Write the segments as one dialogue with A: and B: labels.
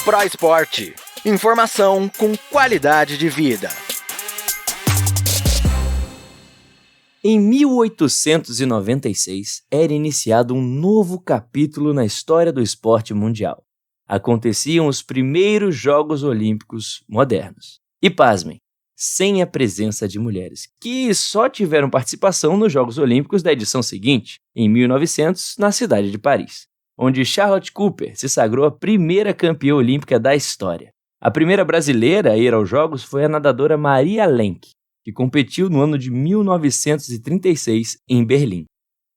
A: Pro Esporte. Informação com qualidade de vida.
B: Em 1896, era iniciado um novo capítulo na história do esporte mundial. Aconteciam os primeiros Jogos Olímpicos modernos. E pasmem, sem a presença de mulheres, que só tiveram participação nos Jogos Olímpicos da edição seguinte, em 1900, na cidade de Paris, onde Charlotte Cooper se sagrou a primeira campeã olímpica da história. A primeira brasileira a ir aos Jogos foi a nadadora Maria Lenk, que competiu no ano de 1936 em Berlim.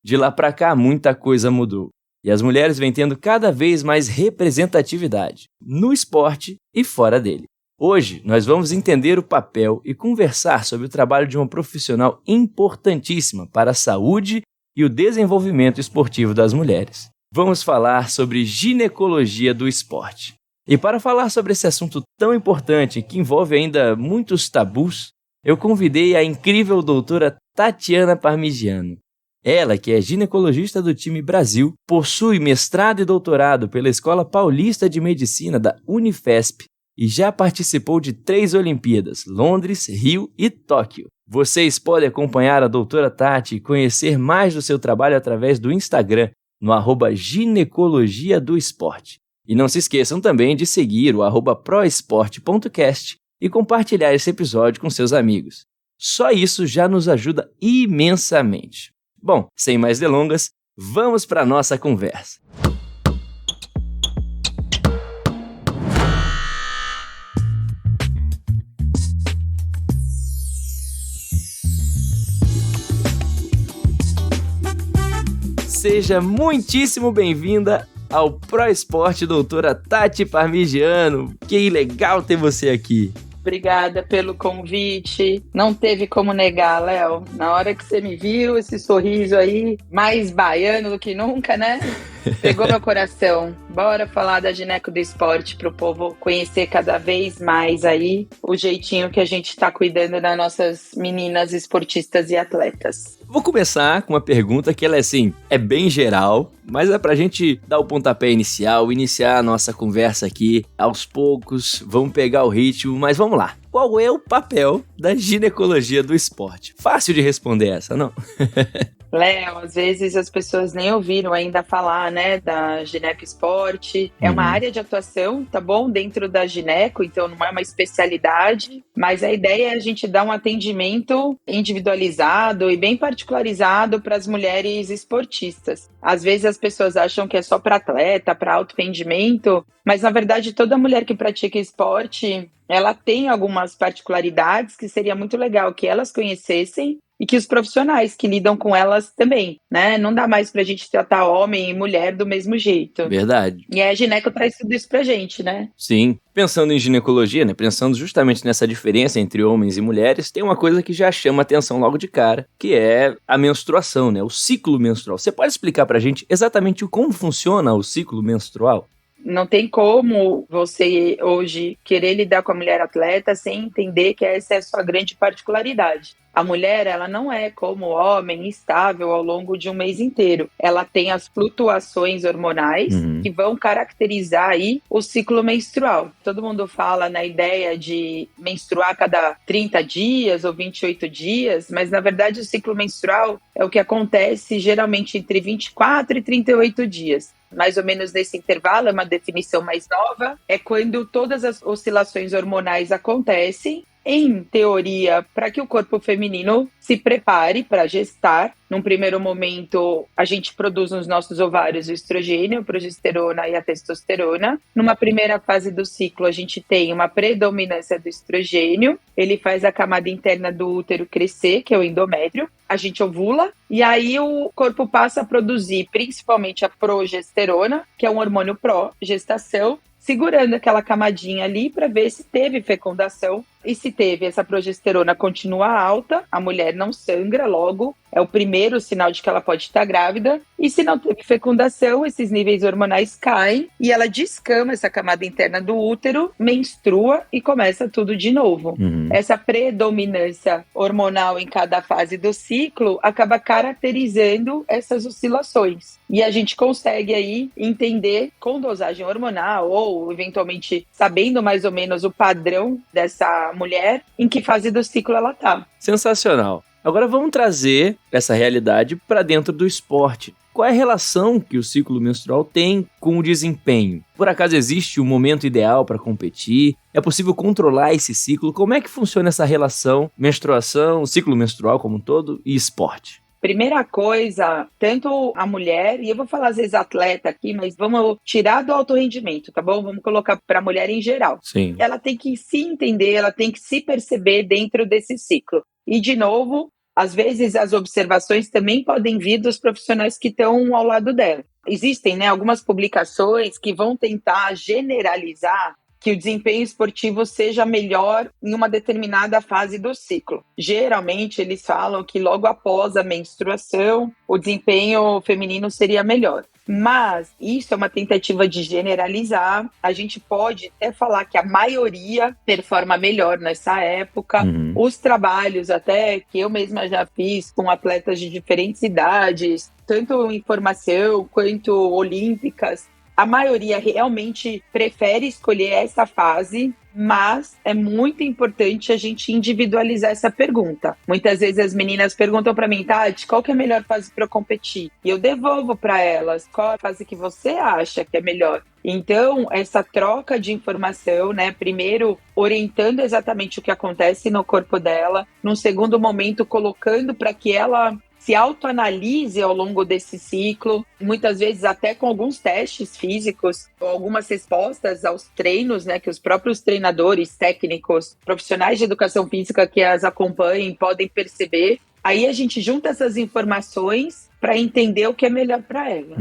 B: De lá para cá, muita coisa mudou, e as mulheres vêm tendo cada vez mais representatividade, no esporte e fora dele. Hoje, nós vamos entender o papel e conversar sobre o trabalho de uma profissional importantíssima para a saúde e o desenvolvimento esportivo das mulheres. Vamos falar sobre ginecologia do esporte. E para falar sobre esse assunto tão importante que envolve ainda muitos tabus, eu convidei a incrível doutora Tatiana Parmigiano. Ela, que é ginecologista do time Brasil, possui mestrado e doutorado pela Escola Paulista de Medicina da Unifesp e já participou de 3 Olimpíadas, Londres, Rio e Tóquio. Vocês podem acompanhar a doutora Tati e conhecer mais do seu trabalho através do Instagram, no @ginecologia do esporte. E não se esqueçam também de seguir o @proesporte.cast e compartilhar esse episódio com seus amigos. Só isso já nos ajuda imensamente. Bom, sem mais delongas, vamos para a nossa conversa. Seja muitíssimo bem-vinda ao Pro Esporte, doutora Tati Parmigiano. Que legal ter você aqui.
C: Obrigada pelo convite. Não teve como negar, Léo. Na hora que você me viu, esse sorriso aí, mais baiano do que nunca, né? Pegou meu coração. Bora falar da gineco do esporte pro povo conhecer cada vez mais aí o jeitinho que a gente tá cuidando das nossas meninas esportistas e atletas.
B: Vou começar com uma pergunta que ela é bem geral, mas é pra gente dar o pontapé inicial, iniciar a nossa conversa aqui aos poucos, vamos pegar o ritmo, mas vamos lá. Qual é o papel da ginecologia do esporte? Fácil de responder essa, não?
C: Léo, às vezes as pessoas nem ouviram ainda falar, né, da gineco esporte. É uma área de atuação, tá bom? Dentro da gineco, então não é uma especialidade, mas a ideia é a gente dar um atendimento individualizado e bem particularizado para as mulheres esportistas. Às vezes as pessoas acham que é só para atleta, para alto rendimento, mas na verdade toda mulher que pratica esporte, ela tem algumas particularidades que seria muito legal que elas conhecessem e que os profissionais que lidam com elas também, né? Não dá mais pra gente tratar homem e mulher do mesmo jeito.
B: Verdade.
C: E a gineco traz tudo isso pra gente, né?
B: Sim. Pensando em ginecologia, né? Pensando justamente nessa diferença entre homens e mulheres, tem uma coisa que já chama atenção logo de cara, que é a menstruação, né? O ciclo menstrual. Você pode explicar pra gente exatamente como funciona o ciclo menstrual?
C: Não tem como você hoje querer lidar com a mulher atleta sem entender que essa é a sua grande particularidade. A mulher, ela não é como o homem, estável ao longo de um mês inteiro. Ela tem as flutuações hormonais que vão caracterizar aí o ciclo menstrual. Todo mundo fala na ideia de menstruar a cada 30 dias ou 28 dias, mas na verdade o ciclo menstrual é o que acontece geralmente entre 24 e 38 dias. Mais ou menos nesse intervalo, é uma definição mais nova, é quando todas as oscilações hormonais acontecem, em teoria, para que o corpo feminino se prepare para gestar. Num primeiro momento, a gente produz nos nossos ovários o estrogênio, a progesterona e a testosterona. Numa primeira fase do ciclo, a gente tem uma predominância do estrogênio. Ele faz a camada interna do útero crescer, que é o endométrio. A gente ovula e aí o corpo passa a produzir principalmente a progesterona, que é um hormônio pró-gestação, segurando aquela camadinha ali para ver se teve fecundação. E se teve, essa progesterona continua alta, a mulher não sangra, logo é o primeiro sinal de que ela pode estar grávida. E se não teve fecundação, esses níveis hormonais caem e ela descama essa camada interna do útero, menstrua e começa tudo de novo. Essa predominância hormonal em cada fase do ciclo acaba caracterizando essas oscilações. E a gente consegue aí entender com dosagem hormonal ou, eventualmente, sabendo mais ou menos o padrão dessa mulher, em que fase do ciclo ela está.
B: Sensacional. Agora vamos trazer essa realidade para dentro do esporte. Qual é a relação que o ciclo menstrual tem com o desempenho? Por acaso existe um momento ideal para competir? É possível controlar esse ciclo? Como é que funciona essa relação menstruação, ciclo menstrual como um todo e esporte?
C: Primeira coisa, tanto a mulher, e eu vou falar às vezes atleta aqui, mas vamos tirar do alto rendimento, tá bom? Vamos colocar para a mulher em geral.
B: Sim.
C: Ela tem que se entender, ela tem que se perceber dentro desse ciclo. E, de novo, às vezes as observações também podem vir dos profissionais que estão ao lado dela. Existem, algumas publicações que vão tentar generalizar que o desempenho esportivo seja melhor em uma determinada fase do ciclo. Geralmente, eles falam que logo após a menstruação, o desempenho feminino seria melhor. Mas isso é uma tentativa de generalizar. A gente pode até falar que a maioria performa melhor nessa época. Os trabalhos até que eu mesma já fiz com atletas de diferentes idades, tanto em formação quanto olímpicas, a maioria realmente prefere escolher essa fase, mas é muito importante a gente individualizar essa pergunta. Muitas vezes as meninas perguntam para mim, Tati, qual que é a melhor fase para eu competir? E eu devolvo para elas, qual a fase que você acha que é melhor? Então, essa troca de informação, primeiro orientando exatamente o que acontece no corpo dela, num segundo momento colocando para que ela se autoanalise ao longo desse ciclo, muitas vezes até com alguns testes físicos, ou algumas respostas aos treinos, que os próprios treinadores, técnicos, profissionais de educação física que as acompanhem podem perceber. Aí a gente junta essas informações para entender o que é melhor para ela.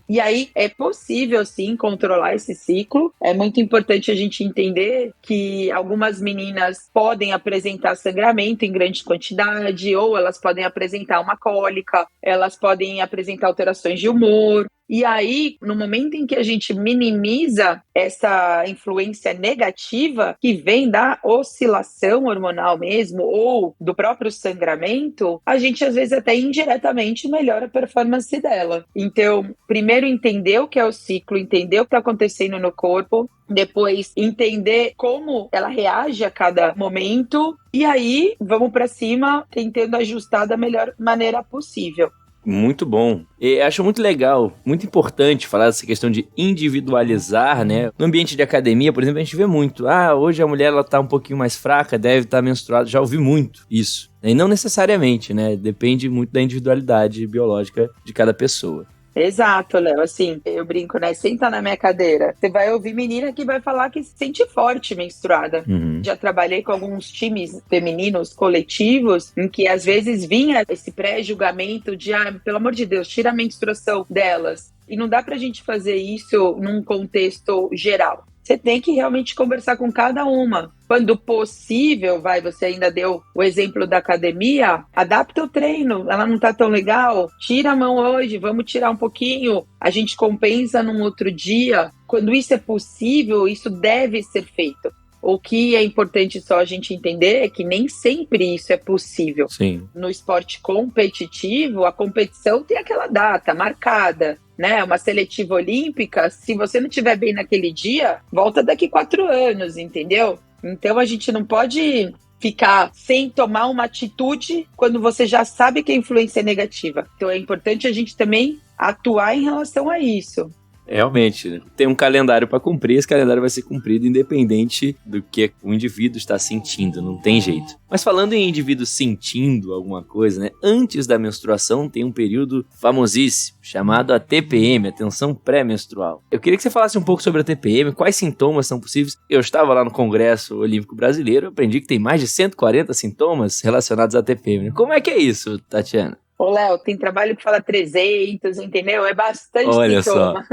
C: E aí é possível, sim, controlar esse ciclo. É muito importante a gente entender que algumas meninas podem apresentar sangramento em grande quantidade, ou elas podem apresentar uma cólica, elas podem apresentar alterações de humor. E aí, no momento em que a gente minimiza essa influência negativa que vem da oscilação hormonal mesmo, ou do próprio sangramento, a gente às vezes até indiretamente melhora a performance dela. Então, primeiro entender o que é o ciclo, entender o que está acontecendo no corpo, depois entender como ela reage a cada momento, e aí vamos para cima tentando ajustar da melhor maneira possível.
B: Muito bom. E acho muito legal, muito importante falar dessa questão de individualizar, No ambiente de academia, por exemplo, a gente vê muito. Hoje a mulher ela tá um pouquinho mais fraca, deve estar menstruada. Já ouvi muito isso. E não necessariamente, Depende muito da individualidade biológica de cada pessoa.
C: Exato, Léo, assim, eu brinco, senta na minha cadeira, você vai ouvir menina que vai falar que se sente forte menstruada. Já trabalhei com alguns times femininos coletivos em que às vezes vinha esse pré-julgamento de, pelo amor de Deus, tira a menstruação delas. E não dá pra gente fazer isso num contexto geral. Você tem que realmente conversar com cada uma. Quando possível, você ainda deu o exemplo da academia, adapta o treino, ela não tá tão legal, tira a mão hoje, vamos tirar um pouquinho, a gente compensa num outro dia. Quando isso é possível, isso deve ser feito. O que é importante só a gente entender é que nem sempre isso é possível.
B: Sim.
C: No esporte competitivo, a competição tem aquela data marcada, uma seletiva olímpica, se você não estiver bem naquele dia, volta daqui 4 anos, entendeu? Então a gente não pode ficar sem tomar uma atitude quando você já sabe que a influência é negativa. Então é importante a gente também atuar em relação a isso.
B: Realmente, tem um calendário para cumprir, esse calendário vai ser cumprido independente do que o indivíduo está sentindo, não tem jeito. Mas falando em indivíduo sentindo alguma coisa, antes da menstruação tem um período famosíssimo, chamado a TPM, a tensão pré-menstrual. Eu queria que você falasse um pouco sobre a TPM, quais sintomas são possíveis. Eu estava lá no Congresso Olímpico Brasileiro, aprendi que tem mais de 140 sintomas relacionados à TPM. Como é que é isso, Tatiana?
C: Ô, Léo, tem trabalho que fala 300, entendeu? É bastante
B: Olha
C: sintoma.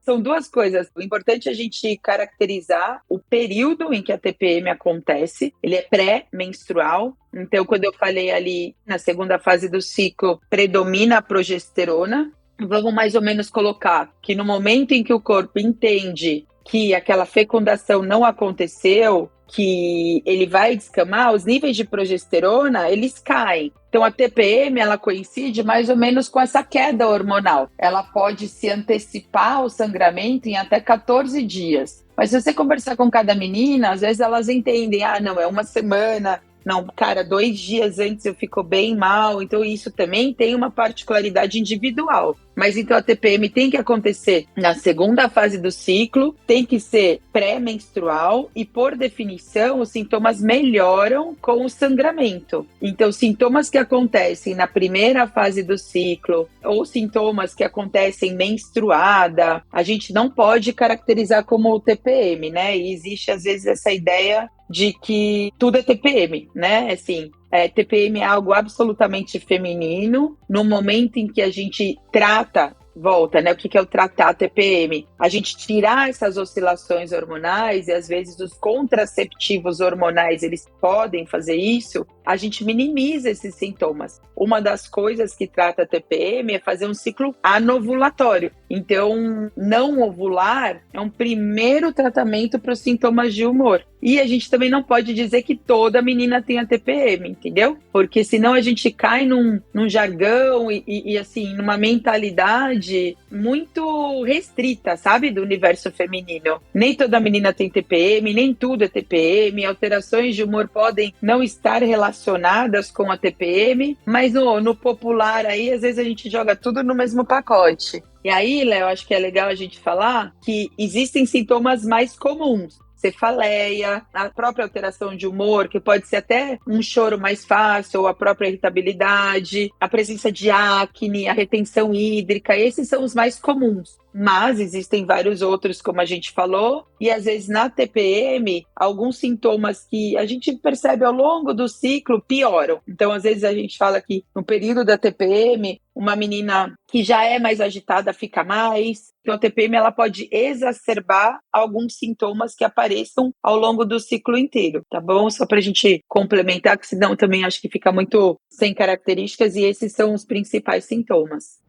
B: Só.
C: São duas coisas. O importante é a gente caracterizar o período em que a TPM acontece. Ele é pré-menstrual. Então, quando eu falei ali na segunda fase do ciclo, predomina a progesterona. Vamos mais ou menos colocar que no momento em que o corpo entende que aquela fecundação não aconteceu, que ele vai descamar, os níveis de progesterona, eles caem. Então, a TPM, ela coincide mais ou menos com essa queda hormonal. Ela pode se antecipar ao sangramento em até 14 dias. Mas se você conversar com cada menina, às vezes elas entendem, não, é uma semana, não, cara, 2 dias antes eu fico bem mal. Então, isso também tem uma particularidade individual. Mas então a TPM tem que acontecer na segunda fase do ciclo, tem que ser pré-menstrual e, por definição, os sintomas melhoram com o sangramento. Então, sintomas que acontecem na primeira fase do ciclo ou sintomas que acontecem menstruada, a gente não pode caracterizar como TPM, né? E existe, às vezes, essa ideia de que tudo é TPM, né? Assim, TPM é algo absolutamente feminino. No momento em que a gente trata, volta, né? O que é o tratar TPM? A gente tirar essas oscilações hormonais, e às vezes os contraceptivos hormonais, eles podem fazer isso, a gente minimiza esses sintomas. Uma das coisas que trata a TPM é fazer um ciclo anovulatório. Então, não ovular é um primeiro tratamento para os sintomas de humor. E a gente também não pode dizer que toda menina tem a TPM, entendeu? Porque senão a gente cai num jargão e assim, numa mentalidade muito restrita, sabe? Do universo feminino. Nem toda menina tem TPM, nem tudo é TPM. Alterações de humor podem não estar relacionadas com a TPM, mas no popular aí, às vezes a gente joga tudo no mesmo pacote. E aí, Léo, acho que é legal a gente falar que existem sintomas mais comuns. Cefaleia, a própria alteração de humor, que pode ser até um choro mais fácil, ou a própria irritabilidade, a presença de acne, a retenção hídrica, esses são os mais comuns. Mas existem vários outros, como a gente falou, e às vezes na TPM, alguns sintomas que a gente percebe ao longo do ciclo pioram. Então, às vezes a gente fala que no período da TPM, uma menina que já é mais agitada fica mais. Então, a TPM ela pode exacerbar alguns sintomas que apareçam ao longo do ciclo inteiro, tá bom? Só para a gente complementar, que senão também acho que fica muito sem características, e esses são os principais sintomas.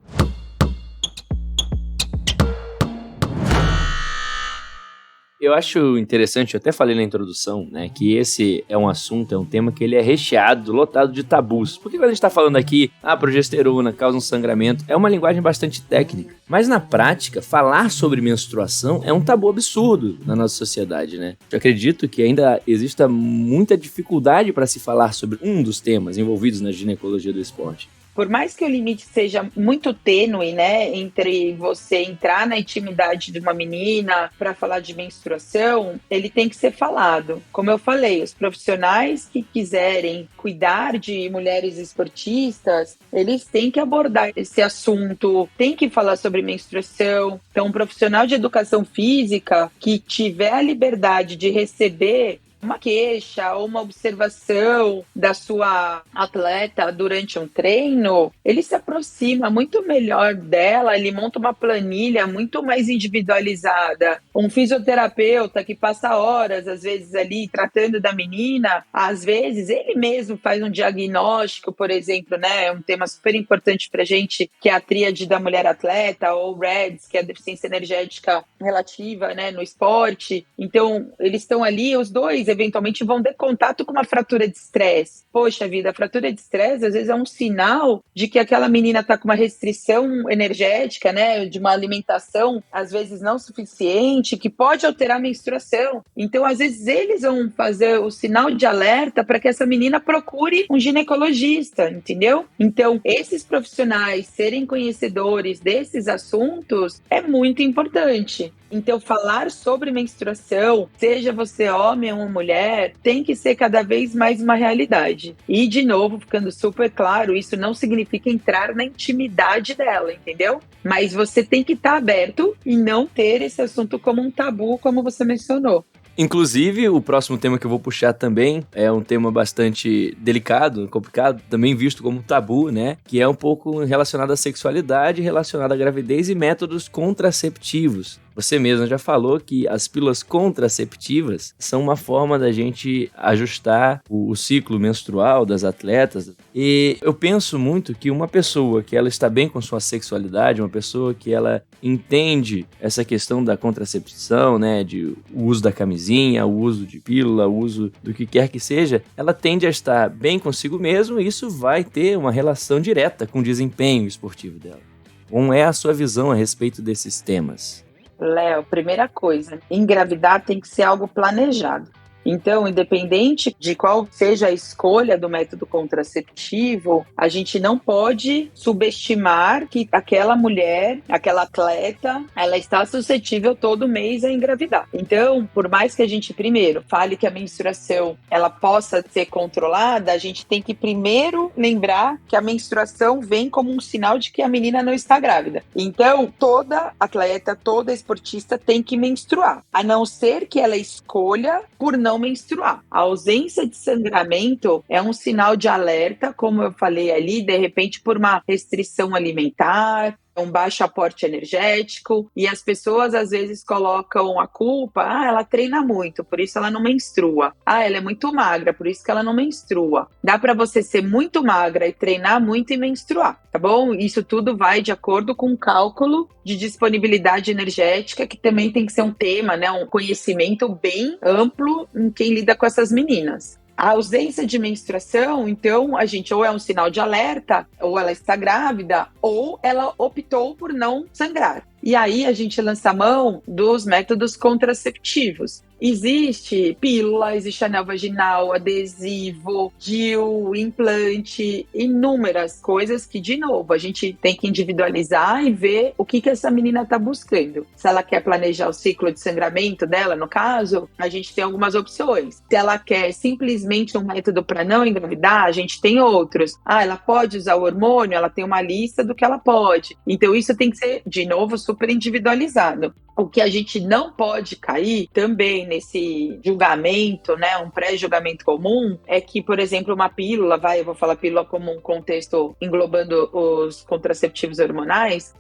B: Eu acho interessante, eu até falei na introdução, né, que esse é um assunto, é um tema que ele é recheado, lotado de tabus. Porque quando a gente tá falando aqui, a progesterona causa um sangramento, é uma linguagem bastante técnica. Mas na prática, falar sobre menstruação é um tabu absurdo na nossa sociedade, né? Eu acredito que ainda exista muita dificuldade para se falar sobre um dos temas envolvidos na ginecologia do esporte.
C: Por mais que o limite seja muito tênue, né, entre você entrar na intimidade de uma menina para falar de menstruação, ele tem que ser falado. Como eu falei, os profissionais que quiserem cuidar de mulheres esportistas, eles têm que abordar esse assunto, têm que falar sobre menstruação. Então, um profissional de educação física que tiver a liberdade de receber uma queixa ou uma observação da sua atleta durante um treino, ele se aproxima muito melhor dela, ele monta uma planilha muito mais individualizada. Um fisioterapeuta que passa horas, às vezes, ali tratando da menina, às vezes ele mesmo faz um diagnóstico, por exemplo, né? Um tema super importante pra gente, que é a tríade da mulher atleta, ou REDS, que é a deficiência energética relativa, né, no esporte. Então, eles estão ali, os dois, eventualmente vão ter contato com uma fratura de estresse. Poxa vida, a fratura de estresse às vezes é um sinal de que aquela menina está com uma restrição energética, né, de uma alimentação às vezes não suficiente, que pode alterar a menstruação. Então, às vezes eles vão fazer o sinal de alerta para que essa menina procure um ginecologista, entendeu? Então, esses profissionais serem conhecedores desses assuntos é muito importante. Então, falar sobre menstruação, seja você homem ou mulher, tem que ser cada vez mais uma realidade. E, de novo, ficando super claro, isso não significa entrar na intimidade dela, entendeu? Mas você tem que estar aberto e não ter esse assunto como um tabu, como você mencionou.
B: Inclusive, o próximo tema que eu vou puxar também é um tema bastante delicado, complicado, também visto como tabu, né? Que é um pouco relacionado à sexualidade, relacionado à gravidez e métodos contraceptivos. Você mesmo já falou que as pílulas contraceptivas são uma forma da gente ajustar o ciclo menstrual das atletas. E eu penso muito que uma pessoa que ela está bem com sua sexualidade, uma pessoa que ela entende essa questão da contracepção, né, de o uso da camisinha, o uso de pílula, o uso do que quer que seja, ela tende a estar bem consigo mesmo e isso vai ter uma relação direta com o desempenho esportivo dela. Como é a sua visão a respeito desses temas?
C: Léo, primeira coisa, engravidar tem que ser algo planejado. Então, independente de qual seja a escolha do método contraceptivo, a gente não pode subestimar que aquela mulher, aquela atleta, ela está suscetível todo mês a engravidar. Então, por mais que a gente primeiro fale que a menstruação ela possa ser controlada, a gente tem que primeiro lembrar que a menstruação vem como um sinal de que a menina não está grávida. Então, toda atleta, toda esportista tem que menstruar, a não ser que ela escolha por não menstruar. A ausência de sangramento é um sinal de alerta, como eu falei ali, de repente por uma restrição alimentar, um baixo aporte energético, e as pessoas às vezes colocam a culpa, ela treina muito, por isso ela não menstrua. Ela é muito magra, por isso que ela não menstrua. Dá para você ser muito magra e treinar muito e menstruar, tá bom? Isso tudo vai de acordo com o cálculo de disponibilidade energética, que também tem que ser um tema, né? Um conhecimento bem amplo em quem lida com essas meninas. A ausência de menstruação, então, a gente ou é um sinal de alerta, ou ela está grávida, ou ela optou por não sangrar. E aí a gente lança a mão dos métodos contraceptivos. Existe pílula, existe anel vaginal, adesivo, DIU, implante, inúmeras coisas que, de novo, a gente tem que individualizar e ver o que essa menina está buscando. Se ela quer planejar o ciclo de sangramento dela, no caso, a gente tem algumas opções. Se ela quer simplesmente um método para não engravidar, a gente tem outros. Ela pode usar o hormônio, ela tem uma lista do que ela pode. Então isso tem que ser, de novo, super individualizado. O que a gente não pode cair também nesse julgamento, né, um pré-julgamento comum, é que, por exemplo, uma pílula, eu vou falar pílula como um contexto englobando os contraceptivos hormonais.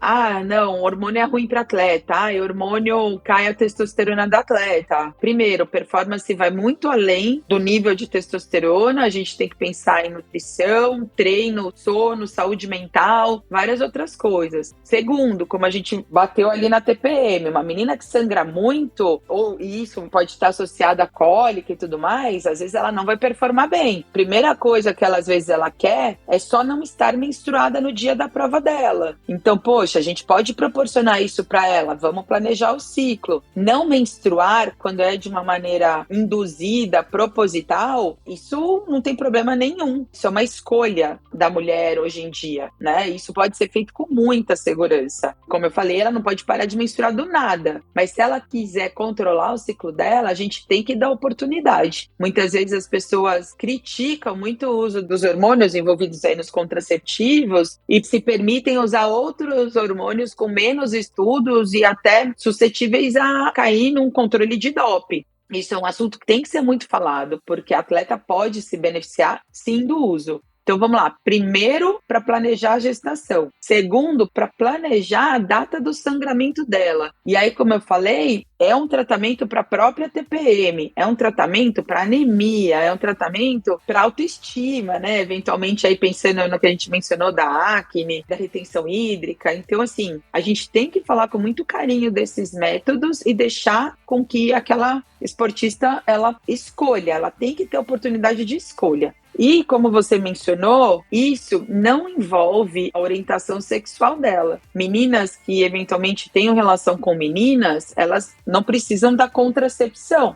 C: Não, hormônio é ruim para atleta. Hormônio cai a testosterona da atleta. Primeiro, performance vai muito além do nível de testosterona. A gente tem que pensar em nutrição, treino, sono, saúde mental, várias outras coisas. Segundo, como a gente bateu ali na TPM, uma menina que sangra muito, ou isso pode estar associado a cólica e tudo mais, às vezes ela não vai performar bem. Primeira coisa que ela, às vezes ela quer é só não estar menstruada no dia da prova dela. Então, poxa, a gente pode proporcionar isso para ela, vamos planejar o ciclo. Não menstruar quando é de uma maneira induzida, proposital, isso não tem problema nenhum. Isso é uma escolha da mulher hoje em dia, né? Isso pode ser feito com muita segurança. Como eu falei, ela não pode parar de menstruar do nada. Mas se ela quiser controlar o ciclo dela, a gente tem que dar oportunidade. Muitas vezes as pessoas criticam muito o uso dos hormônios envolvidos aí nos contraceptivos e se permitem usar outros hormônios com menos estudos e até suscetíveis a cair num controle de doping. Isso é um assunto que tem que ser muito falado, porque a atleta pode se beneficiar, sim, do uso. Então, vamos lá. Primeiro, para planejar a gestação. Segundo, para planejar a data do sangramento dela. E aí, como eu falei, é um tratamento para a própria TPM, é um tratamento para anemia, é um tratamento para autoestima, né? Eventualmente, aí pensando no que a gente mencionou da acne, da retenção hídrica. Então, assim, a gente tem que falar com muito carinho desses métodos e deixar com que aquela esportista, ela escolha, ela tem que ter oportunidade de escolha. E, como você mencionou, isso não envolve a orientação sexual dela. Meninas que eventualmente tenham relação com meninas, elas não precisam da contracepção,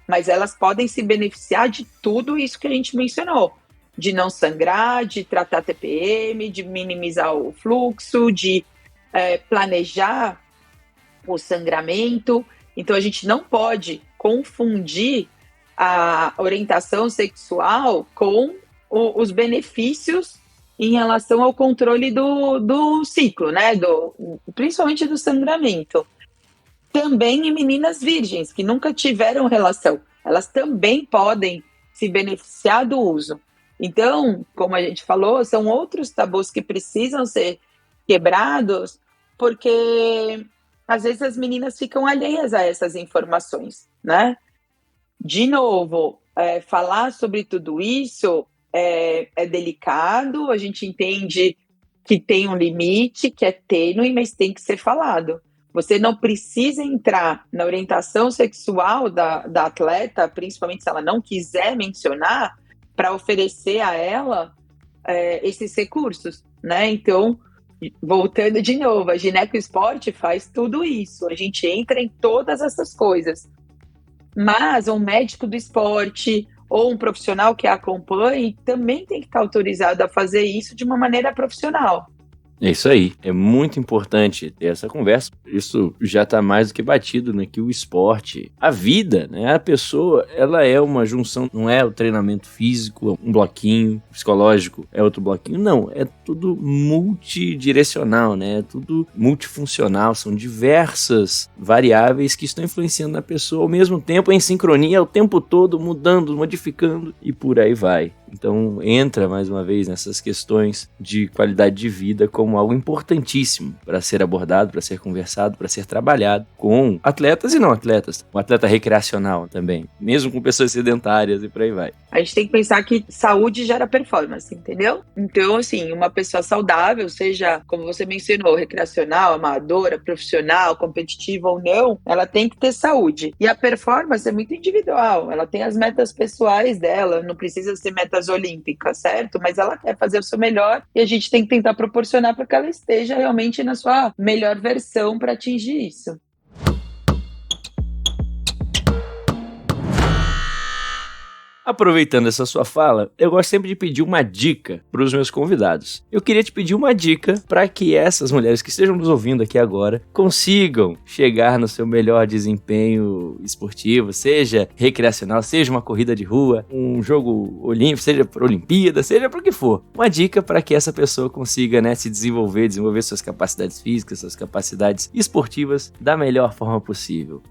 C: mas elas podem se beneficiar de tudo isso que a gente mencionou. De não sangrar, de tratar TPM, de minimizar o fluxo, de planejar o sangramento. Então, a gente não pode confundir a orientação sexual com os benefícios em relação ao controle do ciclo, né? Principalmente do sangramento. Também em meninas virgens, que nunca tiveram relação. Elas também podem se beneficiar do uso. Então, como a gente falou, são outros tabus que precisam ser quebrados, porque às vezes as meninas ficam alheias a essas informações, né? De novo, falar sobre tudo isso é delicado, a gente entende que tem um limite, que é tênue, mas tem que ser falado. Você não precisa entrar na orientação sexual da atleta, principalmente se ela não quiser mencionar, para oferecer a ela esses recursos, né? Então, voltando de novo, a Ginecosport faz tudo isso, a gente entra em todas essas coisas. Mas um médico do esporte ou um profissional que a acompanhe também tem que estar autorizado a fazer isso de uma maneira profissional.
B: É isso aí, é muito importante ter essa conversa. Isso já está mais do que batido, né? Que o esporte, a vida, né? A pessoa, ela é uma junção, não é o treinamento físico, um bloquinho, psicológico é outro bloquinho, não, é tudo multidirecional, né? É tudo multifuncional, são diversas variáveis que estão influenciando na pessoa ao mesmo tempo, em sincronia, o tempo todo, mudando, modificando e por aí vai. Então entra mais uma vez nessas questões de qualidade de vida como algo importantíssimo para ser abordado, para ser conversado, para ser trabalhado com atletas e não atletas, um atleta recreacional também, mesmo com pessoas sedentárias e por aí vai.
C: A gente tem que pensar que saúde gera performance, entendeu? Então, assim, uma pessoa saudável, seja, como você mencionou, recreacional, amadora, profissional, competitiva ou não, ela tem que ter saúde. E a performance é muito individual, ela tem as metas pessoais dela, não precisa ser metas olímpicas, certo? Mas ela quer fazer o seu melhor e a gente tem que tentar proporcionar para que ela esteja realmente na sua melhor versão para atingir isso.
B: Aproveitando essa sua fala, eu gosto sempre de pedir uma dica para os meus convidados. Eu queria te pedir uma dica para que essas mulheres que estejam nos ouvindo aqui agora consigam chegar no seu melhor desempenho esportivo, seja recreacional, seja uma corrida de rua, um jogo olímpico, seja para Olimpíada, seja para o que for. Uma dica para que essa pessoa consiga, né, se desenvolver suas capacidades físicas, suas capacidades esportivas da melhor forma possível.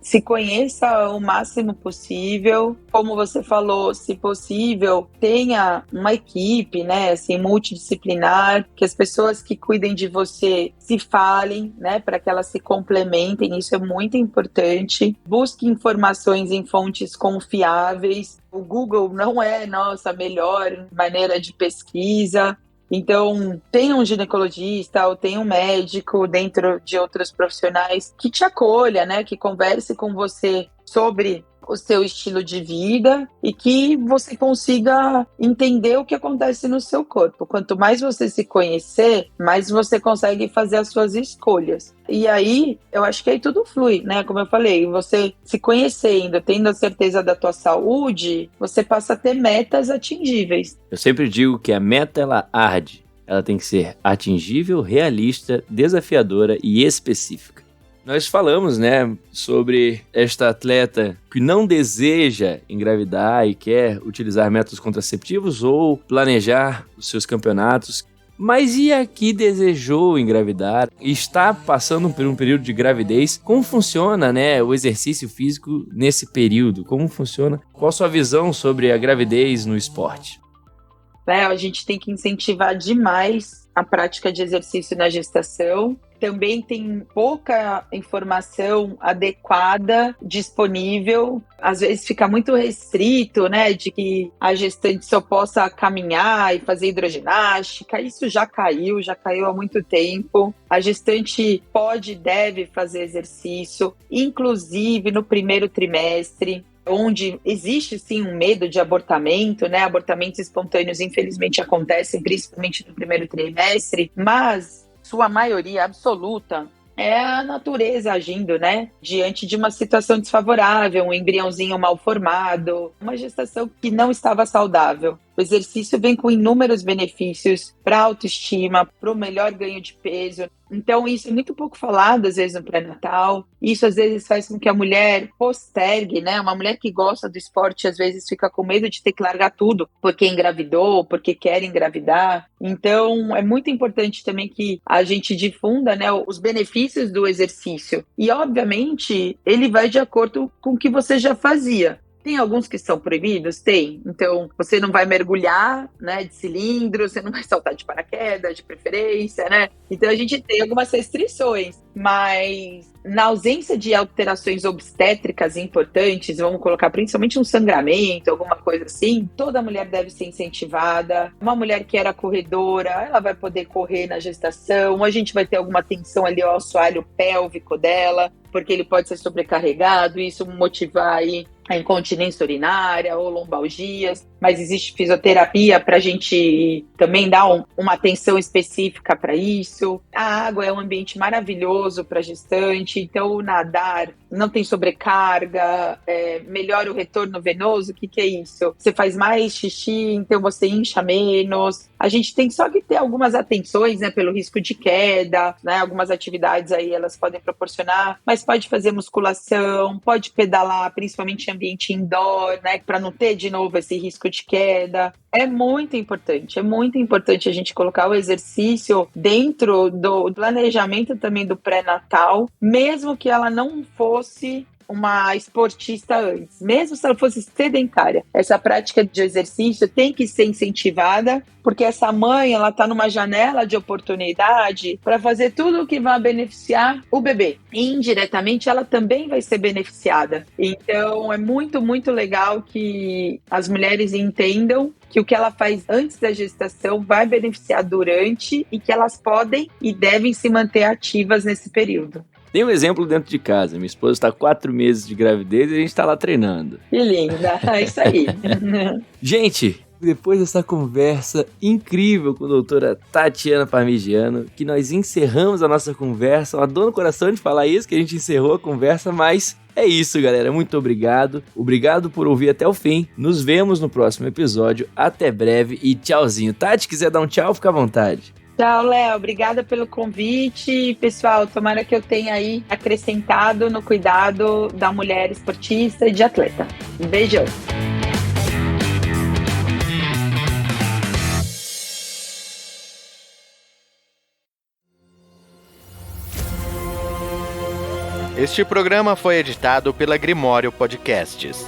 C: Se conheça o máximo possível, como você falou, se possível, tenha uma equipe, né, assim, multidisciplinar, que as pessoas que cuidem de você se falem, né, para que elas se complementem, isso é muito importante. Busque informações em fontes confiáveis. O Google não é nossa melhor maneira de pesquisa. Então, tem um ginecologista ou tem um médico dentro de outros profissionais que te acolha, né? Que converse com você sobre o seu estilo de vida e que você consiga entender o que acontece no seu corpo. Quanto mais você se conhecer, mais você consegue fazer as suas escolhas. E aí, eu acho que aí tudo flui, né? Como eu falei, você se conhecendo, tendo a certeza da tua saúde, você passa a ter metas atingíveis.
B: Eu sempre digo que a meta, ela arde. Ela tem que ser atingível, realista, desafiadora e específica. Nós falamos, né, sobre esta atleta que não deseja engravidar e quer utilizar métodos contraceptivos ou planejar os seus campeonatos. Mas e a que desejou engravidar e está passando por um período de gravidez? Como funciona, né, o exercício físico nesse período? Como funciona? Qual a sua visão sobre a gravidez no esporte?
C: A gente tem que incentivar demais a prática de exercício na gestação. Também tem pouca informação adequada disponível. Às vezes fica muito restrito, né, de que a gestante só possa caminhar e fazer hidroginástica. Isso já caiu há muito tempo. A gestante pode e deve fazer exercício, inclusive no primeiro trimestre, onde existe sim um medo de abortamento, né? Abortamentos espontâneos infelizmente acontecem, principalmente no primeiro trimestre, mas sua maioria absoluta é a natureza agindo, né? Diante de uma situação desfavorável, um embriãozinho mal formado, uma gestação que não estava saudável. O exercício vem com inúmeros benefícios para a autoestima, para o melhor ganho de peso. Então, isso é muito pouco falado, às vezes, no pré-natal. Isso, às vezes, faz com que a mulher postergue, né? Uma mulher que gosta do esporte, às vezes, fica com medo de ter que largar tudo, porque engravidou, porque quer engravidar. Então, é muito importante também que a gente difunda, né, os benefícios do exercício. E, obviamente, ele vai de acordo com o que você já fazia. Tem alguns que são proibidos? Tem. Então, você não vai mergulhar, né, de cilindro, você não vai saltar de paraquedas, de preferência, né? Então, a gente tem algumas restrições, mas na ausência de alterações obstétricas importantes, vamos colocar principalmente um sangramento, alguma coisa assim, toda mulher deve ser incentivada. Uma mulher que era corredora, ela vai poder correr na gestação, a gente vai ter alguma tensão ali ao assoalho pélvico dela, porque ele pode ser sobrecarregado, isso motivar aí a incontinência urinária ou lombalgias, mas existe fisioterapia para a gente também dar uma atenção específica para isso. A água é um ambiente maravilhoso para gestante, então o nadar não tem sobrecarga, melhora o retorno venoso. O que é isso? Você faz mais xixi, então você incha menos. A gente tem só que ter algumas atenções, né, pelo risco de queda, né, algumas atividades aí elas podem proporcionar, mas pode fazer musculação, pode pedalar, principalmente em ambiente indoor, né, para não ter de novo esse risco de queda. É muito importante a gente colocar o exercício dentro do planejamento também do pré-natal, mesmo que ela não fosse uma esportista antes, mesmo se ela fosse sedentária. Essa prática de exercício tem que ser incentivada, porque essa mãe, ela está numa janela de oportunidade para fazer tudo o que vai beneficiar o bebê. E, indiretamente, ela também vai ser beneficiada. Então, é muito, muito legal que as mulheres entendam que o que ela faz antes da gestação vai beneficiar durante e que elas podem e devem se manter ativas nesse período.
B: Tem um exemplo dentro de casa. Minha esposa está há 4 meses de gravidez e a gente está lá treinando.
C: Que linda, é isso aí.
B: Gente, depois dessa conversa incrível com a doutora Tatiana Parmigiano, que nós encerramos a nossa conversa, uma dor no coração de falar isso, que a gente encerrou a conversa, mas é isso, galera. Muito obrigado. Obrigado por ouvir até o fim. Nos vemos no próximo episódio. Até breve e tchauzinho. Tati, quiser dar um tchau, fica à vontade.
C: Tchau, Léo. Obrigada pelo convite. Pessoal, tomara que eu tenha aí acrescentado no cuidado da mulher esportista e de atleta. Um beijão.
A: Este programa foi editado pela Grimório Podcasts.